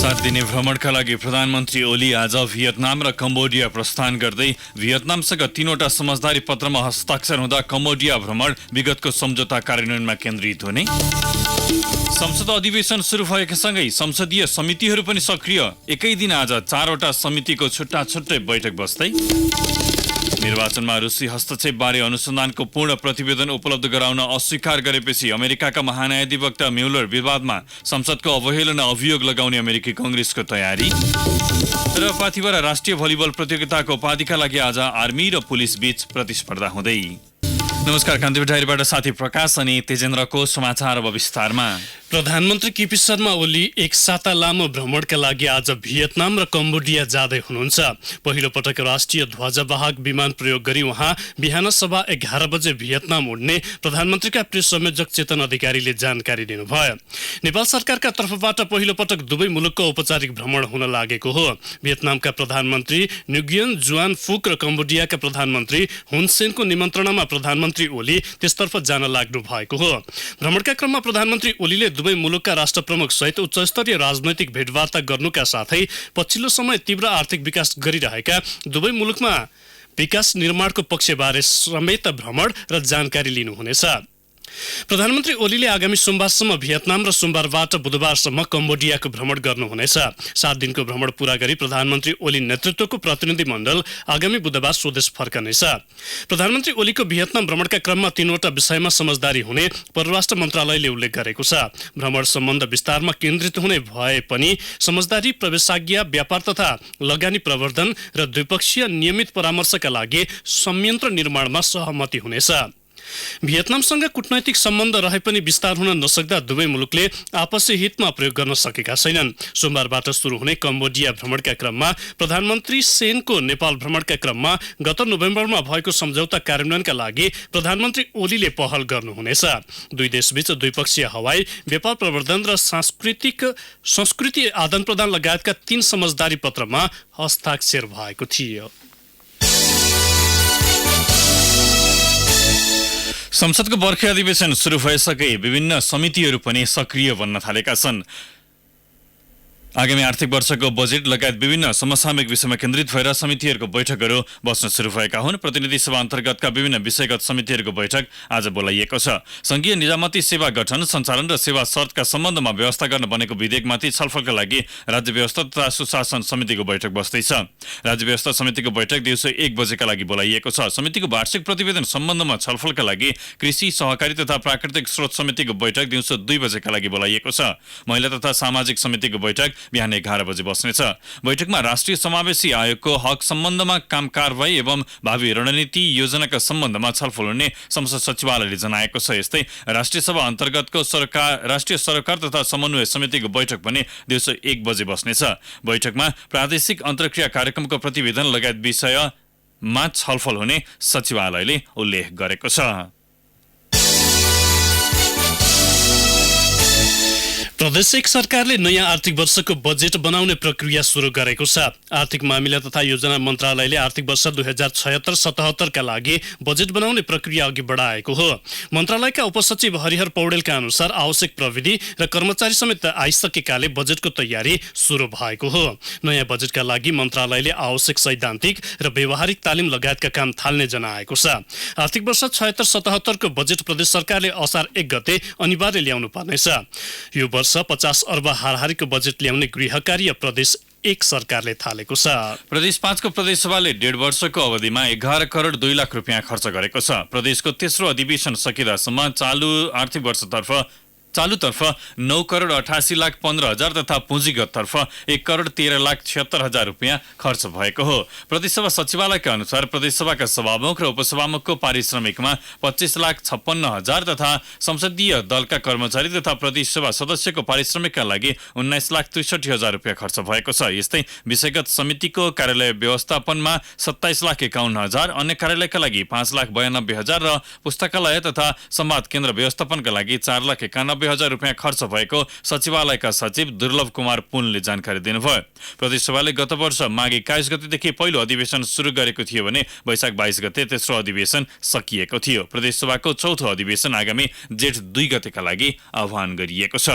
7 दिने भ्रमणका लागि प्रधानमन्त्री ओली आज भियतनाम र कम्बोडिया प्रस्थान गर्दै भियतनामसँग 3वटा समझदारी पत्रमा हस्ताक्षर हुँदा कम्बोडिया भ्रमण विगतको सम्झौता कार्यान्वयनमा केन्द्रित हुने। संसद अधिवेशन सुरु भएसँगै संसदीय समितिहरू पनि सक्रिय। एकै दिन आज 4वटा समितिको छुट्टा छुट्टै बैठक बस्दै। निर्वाचनमा रुसी हस्तक्षेपबारे अनुसन्धानको पूर्ण प्रतिवेदन उपलब्ध गराउन अस्वीकार गरेपछि अमेरिकाका महान्यायाधिवक्ता म्युलर विवादमा संसदको अवहेलना अभियोग लगाउने अमेरिकी कांग्रेसको तयारी। र पाथिभरा राष्ट्रिय भलिबल प्रतियोगिताको उपाधिका लागि आज आर्मी र पुलिस बीच प्रतिस्पर्धा हुँदै। नमस्कार, कान्तिपुर डायरीबाट साथी प्रकाश अनि तेजेन्द्रको समाचार अब विस्तारमा। प्रधानमन्त्री केपी शर्मा ओली एक साता लामो भ्रमणका लागि आज भियतनाम र कम्बोडिया जाँदै हुनुहुन्छ। पहिलो पटक राष्ट्रिय ध्वजवाहक विमान प्रयोग गरी उहाँ बिहान सभा 11 बजे भियतनाम उड्ने प्रधानमन्त्रीका प्रेस संयोजक चेतन अधिकारीले जानकारी दिनुभयो। नेपाल सरकारका तर्फबाट पहिलो पटक दुवै मुलुकको औपचारिक भ्रमण हुन लागेको हो। भियतनामका प्रधानमन्त्री न्युगियन जुआन फुक र कम्बोडियाका प्रधानमन्त्री हुन सेनको निमन्त्रणामा प्रधानमन्त्री ओली त्यसतर्फ जान लाग्नु भएको हो। भ्रमणका क्रममा प्रधानमन्त्री ओलीले दुवै मुलुकका राष्ट्र प्रमुख सहित उच्चस्तरीय राजनैतिक भेटवार्ता गर्नुका साथै पछिल्लो समय तीव्र आर्थिक विकास गरिरहेका दुवै मुलुकमा विकास निर्माणको पक्षबारे समेत भ्रमण र जानकारी लिनुहुनेछ। प्रधानमन्त्री ओलीले आगामी सोमबारसम्म भियतनाम र सोमबारबाट बुधबारसम्म कम्बोडियाको भ्रमण गर्नुहुनेछ। 7 दिनको भ्रमण पूरा गरी प्रधानमन्त्री ओली नेतृत्वको प्रतिनिधि मण्डल आगामी बुधबार स्वदेश फर्कनेछ। प्रधानमन्त्री ओलीको भियतनाम भ्रमणका क्रममा 3वटा विषयमा समझदारी हुने परराष्ट्र मन्त्रालयले उल्लेख गरेको छ। भ्रमण सम्बन्ध विस्तारमा केन्द्रित हुने भए पनि समझदारी, प्रवेशाज्ञा, व्यापार तथा लगानी प्रवर्धन र द्विपक्षीय नियमित परामर्शका लागि संयन्त्र निर्माणमा सहमति हुनेछ। भियतनामसँग कूटनैतिक सम्बन्ध रहे पनि विस्तार हुन नसक्दा दुवै मुलुकले आपसी हितमा प्रयोग गर्न सकेका छैनन्। सोमबारबाट सुरु हुने कम्बोडिया भ्रमणका क्रममा प्रधानमन्त्री सेनको नेपाल भ्रमणका क्रममा गत नोभेम्बरमा भएको सम्झौता कार्यान्वयनका लागि प्रधानमन्त्री ओलीले पहल गर्नुहुनेछ। दुई देशबीच द्विपक्षीय हवाई, व्यापार प्रवर्धन र संस्कृति आदान प्रदान लगायतका 3 समझदारी पत्रमा हस्ताक्षर भएको थियो। संसदको बर्खे अधिवेशन सुरु भइसके विभिन्न समितिहरू पनि सक्रिय बन्न थालेका छन्। आगामी आर्थिक वर्षको बजेट लगायत विभिन्न समसामयिक विषयमा केन्द्रित भएर समितिहरूको बैठकहरू बस्न सुरु भएका हुन्। प्रतिनिधि सभा अन्तर्गतका विभिन्न विषयगत समितिहरूको बैठक आज बोलाइएको छ। संघीय निजामती सेवा गठन, सञ्चालन र सेवा शर्तका सम्बन्धमा व्यवस्था गर्न बनेको विधेयकमाथि छलफलका लागि राज्य व्यवस्था तथा सुशासन समितिको बैठक बस्दैछ। राज्य व्यवस्था समितिको बैठक दिउँसो 1 बजेका लागि बोलाइएको छ। समितिको वार्षिक प्रतिवेदन सम्बन्धमा छलफलका लागि कृषि, सहकारी तथा प्राकृतिक स्रोत समितिको बैठक दिउँसो 2 बजेका लागि बोलाइएको छ। महिला तथा सामाजिक समितिको बैठक बिहान 11 बजे बस्नेछ। बैठकमा राष्ट्रिय समावेशी आयोगको हक सम्बन्धमा काम कारबाही एवं भावी रणनीति योजनाका सम्बन्धमा छलफल हुने संसद सचिवालयले जनाएको छ। यस्तै राष्ट्रिय सभा अन्तर्गतको राष्ट्रिय सरकार तथा समन्वय समितिको बैठक पनि दिउँसो 1 बजे बस्नेछ। बैठकमा प्रादेशिक अन्तर्क्रिया कार्यक्रमको प्रतिवेदन लगायत विषयमा छलफल हुने सचिवालयले उल्लेख गरेको छ। प्रदेश एक सरकारले नयाँ आर्थिक वर्षको बजेट बनाउने प्रक्रिया सुरु गरेको छ। आर्थिक मामिला तथा योजना मन्त्रालयले आर्थिक वर्ष 2076-77 का लागि बजेट बनाउने प्रक्रिया अघि बढाएको हो। मन्त्रालयका उपसचिव हरिहर पौडेलका अनुसार आवश्यक प्रविधि र कर्मचारी समेत आइसकेकाले बजेटको तयारी सुरु भएको हो। नयाँ बजेटका लागि मन्त्रालयले आवश्यक सैद्धान्तिक र व्यावहारिक तालिम लगायतका काम थाल्ने जनाएको छ। आर्थिक वर्ष 76-77 को बजेट प्रदेश सरकारले असार 1 गते अनिवार्य ल्याउनु पर्नेछ। यो वर्ष 50 अर्ब हाराहारीको बजेट ल्याउने गृह कार्य प्रदेश 1 सरकारले थालेको छ। प्रदेश 5 को प्रदेश सभाले 1.5 वर्षको अवधिमा 11 करोड 2 लाख रुपियाँ खर्च गरेको छ। प्रदेशको तेस्रो अधिवेशन सकिदासम्म चालु आर्थिक वर्षतर्फ 9 करोड 88 लाख 15 हजार तथा पुँजीगततर्फ 1 करोड 13 लाख 76 हजार रुपियाँ खर्च भएको हो। प्रदेशसभा सचिवालयका अनुसार प्रदेशसभाका सभामुख र उपसभामुखको पारिश्रमिकमा 25 लाख 56 हजार तथा संसदीय दलका कर्मचारी तथा प्रदेशसभा सदस्यको पारिश्रमिकका लागि 19 लाख 63 हजार रुपियाँ खर्च भएको छ। यस्तै विषयगत समितिको कार्यालय व्यवस्थापनमा 27 लाख 51 हजार, अन्य कार्यालयका लागि 5 लाख 92 हजार र पुस्तकालय तथा संवाद केन्द्र व्यवस्थापनका लागि 4 लाख 91 90,000 रुपियाँ खर्च भएको सचिवालयका सचिव दुर्लभ कुमार पुनले जानकारी दिनुभयो। प्रदेशसभाले गत वर्ष माघ 21 गतेदेखि पहिलो अधिवेशन सुरु गरेको थियो भने वैशाख 22 गते तेस्रो अधिवेशन सकिएको थियो। प्रदेशसभाको चौथो अधिवेशन आगामी जेठ 2 गतेका लागि आह्वान गरिएको छ।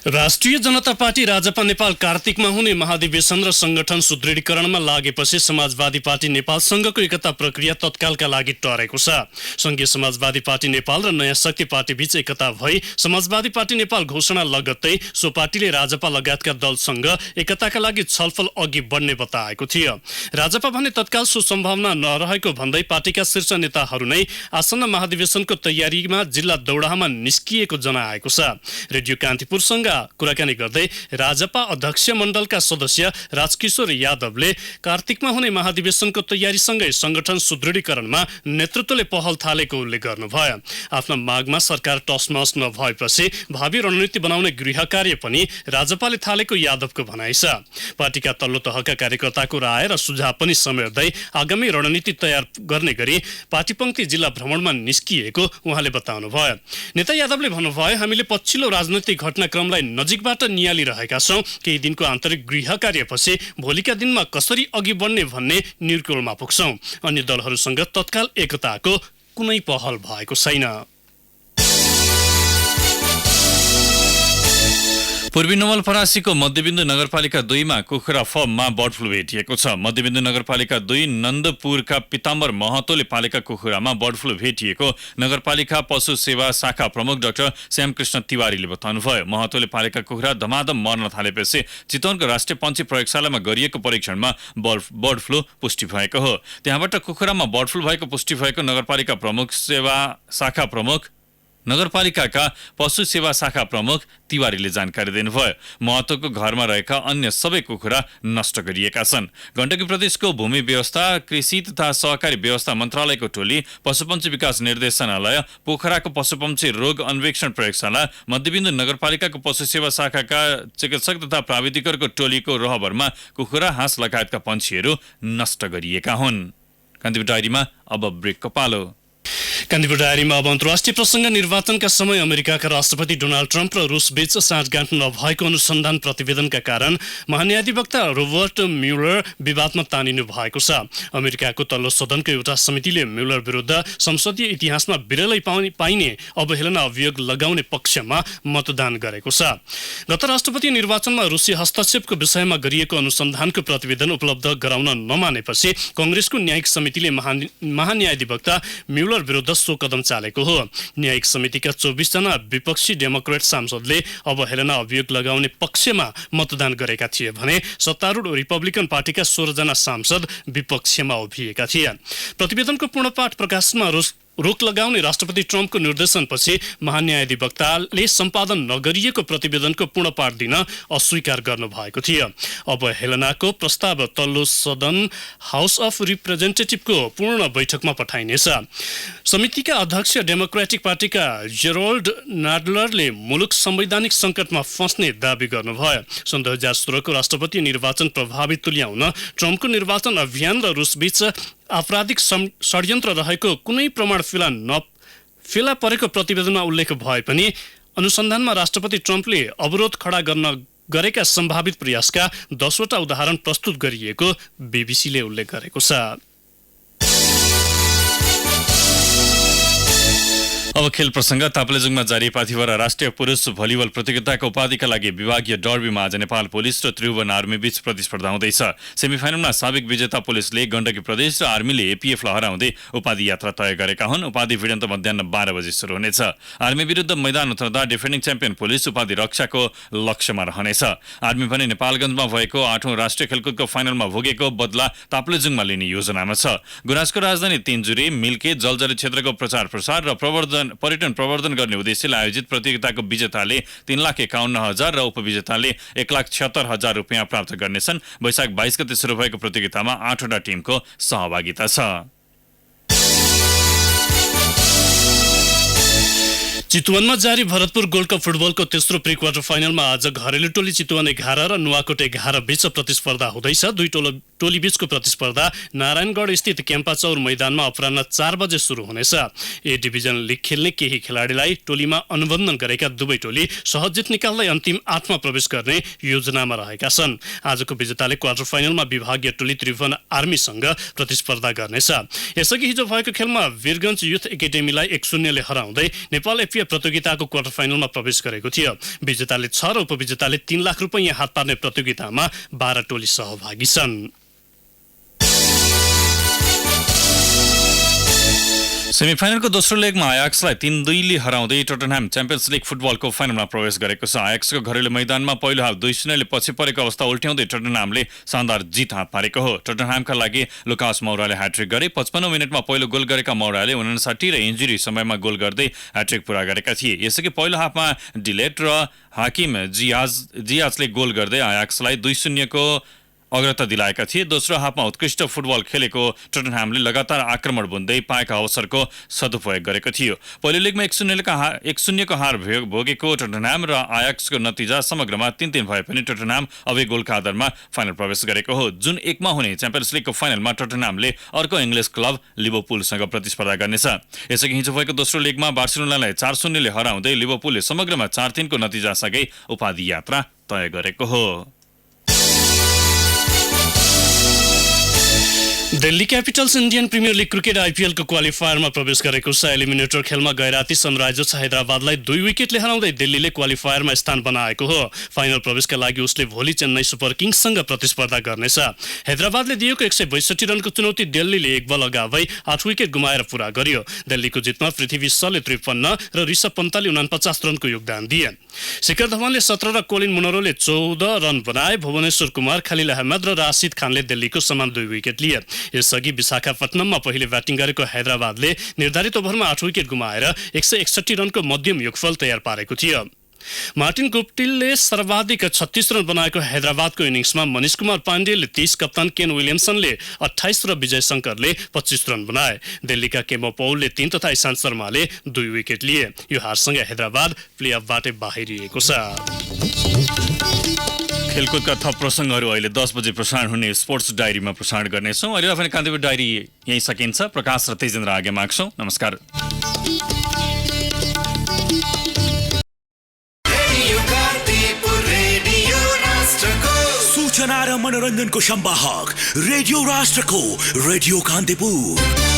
राष्ट्रिय जनता पार्टी राजपा नेपाल कार्तिकमा हुने महाधिवेशन र संगठन सुदृढीकरणमा लागेपछि समाजवादी पार्टी नेपालसँगको एकता प्रक्रिया तत्कालका लागि टरेको छ। संघीय समाजवादी पार्टी नेपाल र नयाँ शक्ति पार्टी बीच एकता भई समाजवादी पार्टी नेपाल घोषणा लगत्तै सो पार्टीले राजपा लगायतका दलसँग एकताका लागि छलफल अघि बढ्ने बताएको थियो। राजपा भने तत्काल सो सम्भावना नरहेको भन्दै पार्टीका शीर्ष नेताहरू नै आसन्न महाधिवेशनको तयारीमा जिल्ला दौडाहामा निस्किएको जनाएको छ। रेडियो कान्तिपुरसँग कुराकानी गर्दै राजपा अध्यक्ष मण्डलका सदस्य राजकिशोर यादवले कार्तिकमा हुने महाधिवेशनको तयारीसँगै संगठन सुदृढीकरणमा नेतृत्वले पहल थालेको उल्लेख गर्नुभयो। आफ्ना मागमा सरकार टसमस नभएपछि भावी रणनीति बनाउने गृह कार्य पनि राजपाले थालेको यादवको भनाइ छ। पार्टीका तल्लो तहका कार्यकर्ताको राय र सुझाव पनि समेट्दै आगामी रणनीति तयार गर्ने गरी पार्टी पंक्ति जिल्ला भ्रमणमा निस्किएको उहाँले बताउनुभयो। नेता यादवले भन्नुभयो, हामीले पछिल्लो राजनैतिक घटनाक्रमलाई नजिकबाट नियालिरहेका छौं। केही दिनको आन्तरिक गृह कार्यपछि भोलिका दिनमा कसरी अघि बढ्ने भन्ने निर्कुलमा पुग्छौं। अन्य दलहरूसँग तत्काल एकताको कुनै पहल भएको छैन। पूर्वी नवलपरासीको मध्यबिन्दु नगरपालिका 2 मा कुखुरा फर्ममा बर्ड फ्लू भेटिएको छ। मध्यबिन्दु नगरपालिका 2 नन्दपुरका पिताम्बर महतोले पालेका कुखुरामा बर्ड फ्लू भेटिएको नगरपालिका पशु सेवा शाखा प्रमुख डाक्टर श्यामकृष्ण तिवारीले बताउनुभयो। महतोले पालेका कुखुरा धमाधम मर्न थालेपछि चितवनको राष्ट्रिय पन्छी प्रयोगशालामा गरिएको परीक्षणमा बर्ड फ्लू पुष्टि भएको हो। त्यहाँबाट कुखुरामा बर्ड फ्लू भएको पुष्टि भएको नगरपालिकाका पशु सेवा शाखा प्रमुख तिवारीले जानकारी दिनुभयो। महतोको घरमा रहेका अन्य सबै कुखुरा नष्ट गरिएका छन्। गण्डकी प्रदेशको भूमि व्यवस्था, कृषि तथा सहकारी व्यवस्था मन्त्रालयको टोली, पशुपन्छी विकास निर्देशनालय, पोखराको पशुपन्छी रोग अन्वेषण प्रयोगशाला, मध्यबिन्दु नगरपालिकाको पशु सेवा शाखाका चिकित्सक तथा प्राविधिकहरूको टोलीको रहबरमा कुखुरा, हाँस लगायतका पन्छीहरू नष्ट गरिएका हुन्। कान्तिपुर डायरीमा अब ब्रेकको पालो। कान्तिपुर डायरीमा अब अन्तर्राष्ट्रिय प्रसङ्ग। निर्वाचनका समय अमेरिकाका राष्ट्रपति डोनाल्ड ट्रम्प र रुस बीच साँठगाँठ नभएको अनुसन्धान प्रतिवेदनका कारण महान्यायाधिवक्ता रोबर्ट म्युलर विवादमा तानिनु भएको छ। अमेरिकाको तल्लो सदनको एउटा समितिले म्युलर विरुद्ध संसदीय इतिहासमा बिरलै पाइने अवहेलना अभियोग लगाउने पक्षमा मतदान गरेको छ। गत राष्ट्रपति निर्वाचनमा रुसी हस्तक्षेपको विषयमा गरिएको अनुसन्धानको प्रतिवेदन उपलब्ध गराउन नमानेपछि कांग्रेसको न्यायिक समितिले महान्यायाधिवक्ता म्युलर विरुद्ध सो कदम चालेको हो। न्यायिक समितिका 24 जना विपक्षी डेमोक्रेट सांसदले अवहेलना अभियोग लगाउने पक्षमा मतदान गरेका थिए भने सत्तारूढ रिपब्लिकन पार्टीका 16 जना सांसद विपक्षमा उभिएका थिए। प्रतिवेदनको पूर्ण पाठ प्रकाशनमा रोक लगाउने राष्ट्रपति ट्रम्पको निर्देशनपछि महान्यायाधिवक्ताले सम्पादन नगरिएको प्रतिवेदनको पूर्ण पाठ दिन अस्वीकार गर्नु भएको थियो। अवहेलनाको प्रस्ताव तल्लो सदन हाउस अफ रिप्रेजेन्टेटिभको पूर्ण बैठकमा पठाइनेछ। समितिका अध्यक्ष डेमोक्रेटिक पार्टीका जेरोल्ड नाडलरले मुलुक संवैधानिक सङ्कटमा फस्ने दावी गर्नुभयो। सन् 2016 को राष्ट्रपति निर्वाचन प्रभावित तुल्याउन ट्रम्पको निर्वाचन अभियान र रुसबीच आपराधिक षड्यन्त्र रहेको कुनै प्रमाण फेला परेको प्रतिवेदनमा उल्लेख भए पनि अनुसन्धानमा राष्ट्रपति ट्रम्पले अवरोध खडा गर्न गरेका सम्भावित प्रयासका 10 वटा उदाहरण प्रस्तुत गरिएको बीबीसीले उल्लेख गरेको छ। अब खेल प्रसङ्ग। ताप्लेजुङमा जारी पाथिभरा राष्ट्रिय पुरुष भलिबल प्रतियोगिताको उपाधिका लागि विभागीय डर्बीमा आज नेपाल पुलिस र त्रिभुवन आर्मी बीच प्रतिस्पर्धा हुँदैछ। सेमिफाइनलमा साबिक विजेता पुलिसले गण्डकी प्रदेश र आर्मीले एपीएफलाई हराउँदै उपाधि यात्रा तय गरेका हुन्। उपाधि भिडन्त मध्याह 12 बजे सुरु हुनेछ। आर्मी विरुद्ध मैदान उत्रदा डिफेन्डिङ च्याम्पियन पुलिस उपाधि रक्षाको लक्ष्यमा रहनेछ। आर्मी भने नेपालगञ्जमा भएको 8औं राष्ट्रिय खेलकुदको फाइनलमा भोगेको बदला ताप्लेजुङमा लिने योजनामा छ। गुराँसको राजधानी तिनजुरे, मिल्के, जलजरी क्षेत्रको प्रचार प्रसार र पर्यटन प्रवर्धन गर्ने उद्देश्यले आयोजित प्रतियोगिताको विजेताले 3,51,000 र उपविजेताले 1,76,000 रुपियाँ प्राप्त गर्नेछन्। वैशाख 22 गते सुरु भएको प्रतियोगितामा 8 वटा टिमको सहभागिता छ। चितवनमा जारी भरतपुर गोल्ड कप फुटबलको तेस्रो प्री क्वार्टर फाइनलमा आज घरेलु टोली चितवन 11 र नुवाकोट 11 बीच प्रतिस्पर्धा हुँदैछ। दुई टोली बीचको प्रतिस्पर्धा नारायणगढ स्थित क्याम्पाचौर मैदानमा अपराह्न 4 बजे सुरु हुनेछ। ए डिभिजन लिग खेल्ने केही खेलाडीलाई टोलीमा अनुबन्धन गरेका दुवै टोली सहज जित निकाल्दै अन्तिम 8 मा प्रवेश गर्ने योजनामा रहेका छन्। आजको विजेताले क्वार्टर फाइनलमा विभागीय टोली त्रिभुवन आर्मीसँग प्रतिस्पर्धा गर्नेछ। यसअघि हिजो भएको खेलमा वीरगञ्ज युथ एकाडेमीलाई 1-0 ले हराउँदै नेपाल ट्रफी प्रतियोगिताको क्वार्टर फाइनलमा प्रवेश गरेको थियो। विजेताले 6 र उपविजेताले 3 लाख रुपैयाँ हात पार्ने प्रतियोगितामा 12 टोली सहभागी छन्। सेमिफाइनलको दोस्रो लेगमा आयाक्सलाई 3-2 हराउँदै टोटनह्याम च्याम्पियन्स लिग फुटबलको फाइनलमा प्रवेश गरेको छ। आयाक्सको घरेलु मैदानमा पहिलो हाफ 2-0 पछि परेको अवस्था उल्ट्याउँदै टोटनह्यामले शानदार जित हात पारेको हो। टोटनह्यामका लागि लुकास मौराले ह्याट्रिक गरे। 55 मिनेटमा पहिलो गोल गरेका मौराले 59 र इन्जुरी समयमा गोल गर्दै ह्याट्रिक पूरा गरेका थिए। यसअघि पहिलो हाफमा डिलेट र हाकिम जियाजले गोल गर्दै आयाक्सलाई 2-0 को अग्रता दिलाएका थिए। दोस्रो हाफमा उत्कृष्ट फुटबल खेलेको टोटनह्यामले लगातार आक्रमण बुन्दै पाएका अवसरको सदुपयोग गरेको थियो। पहिलो लिगमा 1-0 को हार भोगेको टोटनह्याम र आयाक्सको नतिजा समग्रमा 3-3 भए पनि टोटनह्याम अवे गोलका आधारमा फाइनल प्रवेश गरेको हो। जुन 1 मा हुने च्याम्पियन्स लिगको फाइनलमा टोटनह्यामले अर्को इङ्ग्लिस क्लब लिभरपुलसँग प्रतिस्पर्धा गर्नेछ। यसअघि हिजो भएको दोस्रो लिगमा बार्सिलोनालाई 4-0 ले हराउँदै लिभरपुलले समग्रमा 4-3 को नतिजासँगै उपाधि यात्रा तय गरेको हो। Delhi Capitals Indian Premier League cricket आइपिएलको क्वालिफायरमा प्रवेश गरेको छ। एलिमिनेटर खेलमा गैराती सनराइजर्स हैदराबादलाई 2 विकेटले हराउँदै दिल्लीले क्वालिफायरमा स्थान बनाएको हो। फाइनल प्रवेशका लागि उसले भोलि चेन्नई सुपर किङ्ससँग प्रतिस्पर्धा गर्नेछ। हैदराबादले दिएको 162 रनको चुनौती दिल्लीले 1 बल अगावै 8 विकेट गुमाएर पूरा गर्यो। दिल्लीको जितमा पृथ्वी शले 53 र ऋषभ पन्तले 49 रनको योगदान दिए। शिखर धवनले 17 र कोलिन मुनरोले 14 रन बनाए। भुवनेश्वर कुमार, खलिल अहमद र राशिद खानले दिल्लीको समान 2 विकेट लिए। यसअघि विशाखापट्टनममा पहिले ब्याटिङ गरेको हैदराबादले निर्धारित ओभरमा 8 विकेट गुमाएर 161 रनको मध्यम योगफल तयार पारेको थियो। मार्टिन गुप्टिलले सर्वाधिक 36 रन बनाएको हैदराबादको इनिङ्समा मनीष कुमार पाण्डेले 30, कप्तान केन विलियमसनले 28 र विजय शङ्करले 25 रन बनाए। दिल्लीका केमो पौलले 3 तथा ईशान्त शर्माले 2 विकेट लिए। यो हारसँगै हैदराबाद प्लेअफबाटै बाहिरिएको छ। खेलकुदका थप प्रसङ्गहरू अहिले 10 बजे प्रसारण हुने स्पोर्ट्स डायरीमा प्रसारण गर्नेछौँ। अहिले पनि कान्तिपुर डायरी यही सकिन्छ। प्रकाश र तेजेन्द्र आगे माग्छौँ। नमस्कार। सूचना र मनोरञ्जनको संवाहक रेडियो राष्ट्रको रेडियो कान्तिपुर।